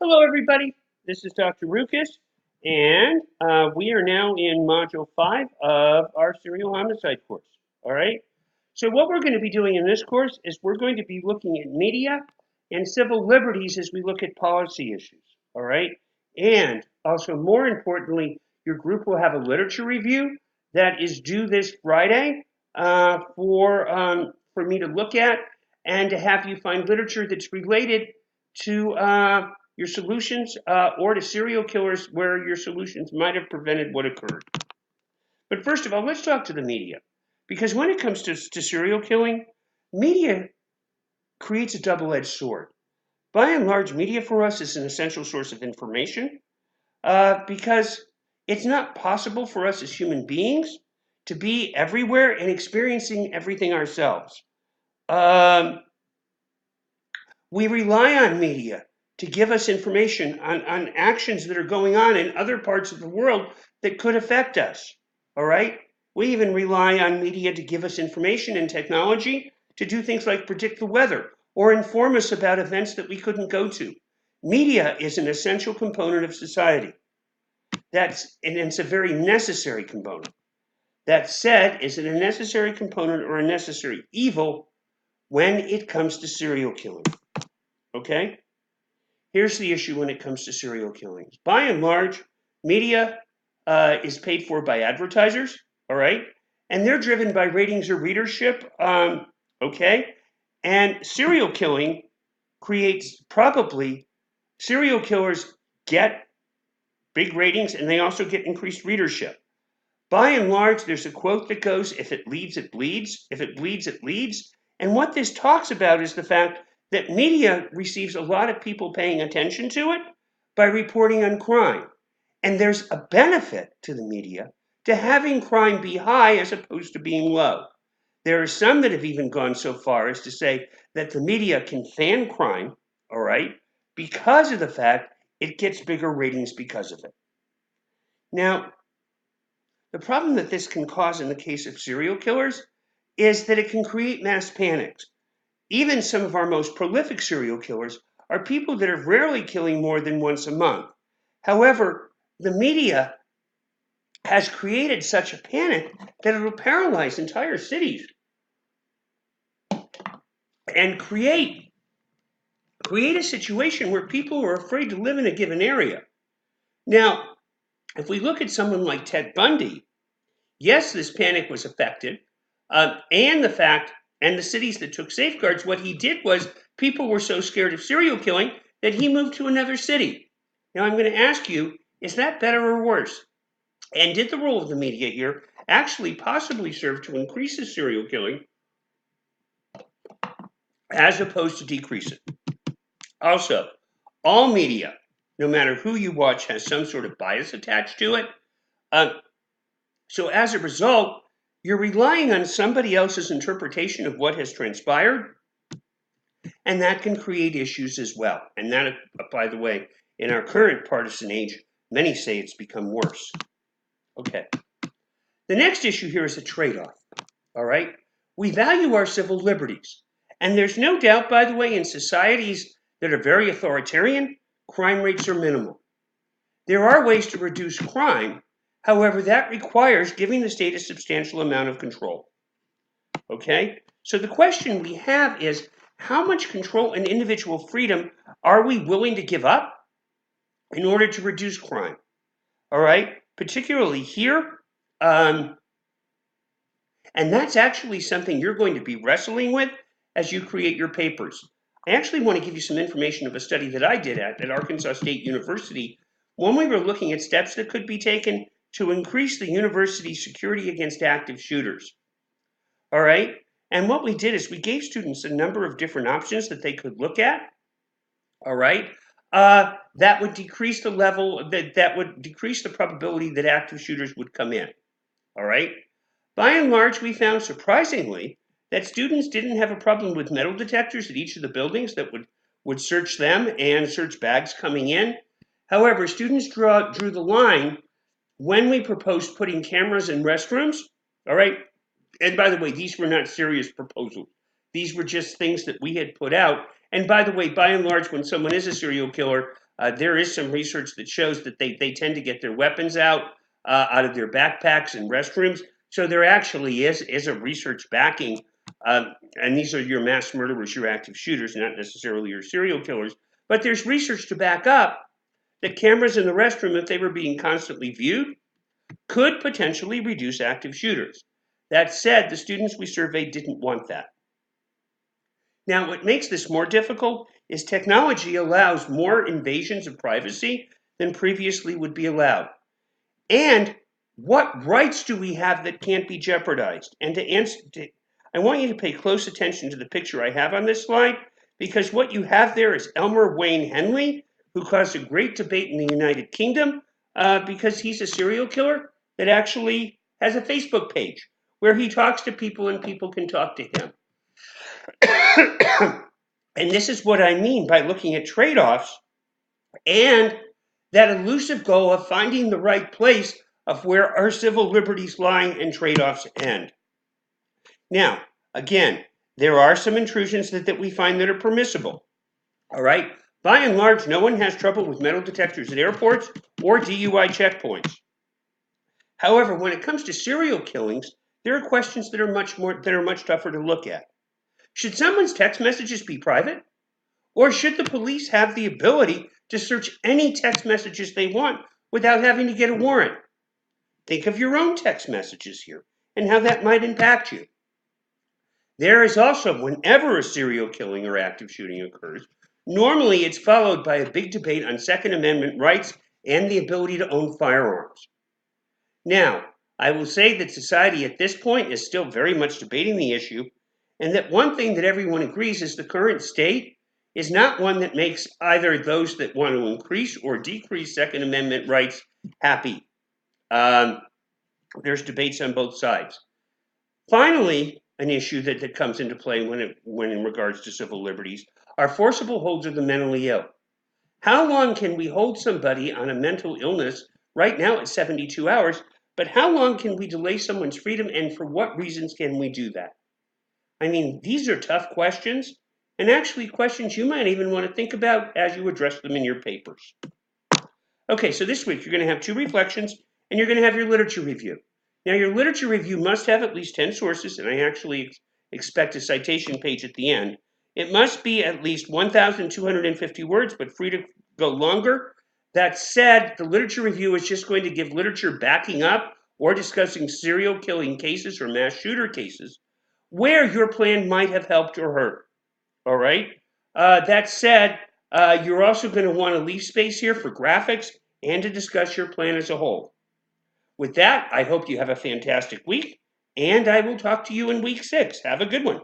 Hello, everybody. This is Dr. Rukas, and we are now in Module 5 of our serial homicide course. All right? So what we're going to be doing in this course is we're going to be looking at media and civil liberties as we look at policy issues. All right? And also, more importantly, your group will have a literature review that is due this Friday for me to look at and to have you find literature that's related to your solutions or to serial killers where your solutions might have prevented what occurred. But first of all, let's talk to the media. Because when it comes to serial killing, media creates a double-edged sword. By and large, media for us is an essential source of information because it's not possible for us as human beings to be everywhere and experiencing everything ourselves. We rely on media to give us information on actions that are going on in other parts of the world that could affect us. All right? We even rely on media to give us information and technology to do things like predict the weather or inform us about events that we couldn't go to. Media is an essential component of society. And it's a very necessary component. That said, is it a necessary component or a necessary evil when it comes to serial killing? Okay? Here's the issue when it comes to serial killings. By and large, media is paid for by advertisers, all right? And they're driven by ratings or readership, okay? And serial killing serial killers get big ratings and they also get increased readership. By and large, there's a quote that goes, if it leads, it bleeds. If it bleeds, it leads. And what this talks about is the fact that media receives a lot of people paying attention to it by reporting on crime. And there's a benefit to the media to having crime be high as opposed to being low. There are some that have even gone so far as to say that the media can fan crime, all right, because of the fact it gets bigger ratings because of it. Now, the problem that this can cause in the case of serial killers is that it can create mass panics. Even some of our most prolific serial killers are people that are rarely killing more than once a month. However, the media has created such a panic that it will paralyze entire cities and create a situation where people are afraid to live in a given area. Now, if we look at someone like Ted Bundy, yes, this panic was affected, and the cities that took safeguards, what he did was people were so scared of serial killing that he moved to another city. Now I'm going to ask you, is that better or worse? And did the role of the media here actually possibly serve to increase the serial killing as opposed to decrease it? Also, all media, no matter who you watch, has some sort of bias attached to it. So as a result, you're relying on somebody else's interpretation of what has transpired, and that can create issues as well. And that, by the way, in our current partisan age, many say it's become worse. Okay. The next issue here is a trade-off, all right? We value our civil liberties. And there's no doubt, by the way, in societies that are very authoritarian, crime rates are minimal. There are ways to reduce crime. However, that requires giving the state a substantial amount of control. Okay? So the question we have is, how much control and individual freedom are we willing to give up in order to reduce crime? All right? Particularly here. And that's actually something you're going to be wrestling with as you create your papers. I actually want to give you some information of a study that I did at Arkansas State University when we were looking at steps that could be taken to increase the university's security against active shooters. All right? And what we did is we gave students a number of different options that they could look at. All right? That would decrease the level, that would decrease the probability that active shooters would come in. All right? By and large, we found surprisingly that students didn't have a problem with metal detectors at each of the buildings that would search them and search bags coming in. However, students drew the line when we proposed putting cameras in restrooms. All right? And by the way, these were not serious proposals. These were just things that we had put out. And by the way, by and large, when someone is a serial killer, There is some research that shows that they tend to get their weapons out of their backpacks and restrooms. So there actually is a research backing, and these are your mass murderers, your active shooters, not necessarily your serial killers. But there's research to back up that cameras in the restroom, if they were being constantly viewed, could potentially reduce active shooters. That said, the students we surveyed didn't want that. Now, what makes this more difficult is technology allows more invasions of privacy than previously would be allowed. And what rights do we have that can't be jeopardized? And I want you to pay close attention to the picture I have on this slide, because what you have there is Elmer Wayne Henley, who caused a great debate in the United Kingdom because he's a serial killer that actually has a Facebook page where he talks to people and people can talk to him. And this is what I mean by looking at trade-offs and that elusive goal of finding the right place of where our civil liberties lie and trade-offs end. Now, again, there are some intrusions that we find that are permissible. All right? By and large, no one has trouble with metal detectors at airports or DUI checkpoints. However, when it comes to serial killings, there are questions that are much tougher to look at. Should someone's text messages be private? Or should the police have the ability to search any text messages they want without having to get a warrant? Think of your own text messages here and how that might impact you. There is also, whenever a serial killing or active shooting occurs, normally it's followed by a big debate on Second Amendment rights and the ability to own firearms. Now, I will say that society at this point is still very much debating the issue, and that one thing that everyone agrees is the current state is not one that makes either those that want to increase or decrease Second Amendment rights happy. There's debates on both sides. Finally, an issue that comes into play when in regards to civil liberties are forcible holds of the mentally ill. How long can we hold somebody on a mental illness? Right now it's 72 hours, but how long can we delay someone's freedom, and for what reasons can we do that? I mean, these are tough questions, and actually questions you might even want to think about as you address them in your papers. Okay, so this week you're going to have 2 reflections, and you're going to have your literature review. Now, your literature review must have at least 10 sources, and I actually expect a citation page at the end. It must be at least 1,250 words, but free to go longer. That said, the literature review is just going to give literature backing up or discussing serial killing cases or mass shooter cases where your plan might have helped or hurt. All right? That said, you're also going to want to leave space here for graphics and to discuss your plan as a whole. With that, I hope you have a fantastic week, and I will talk to you in week 6. Have a good one.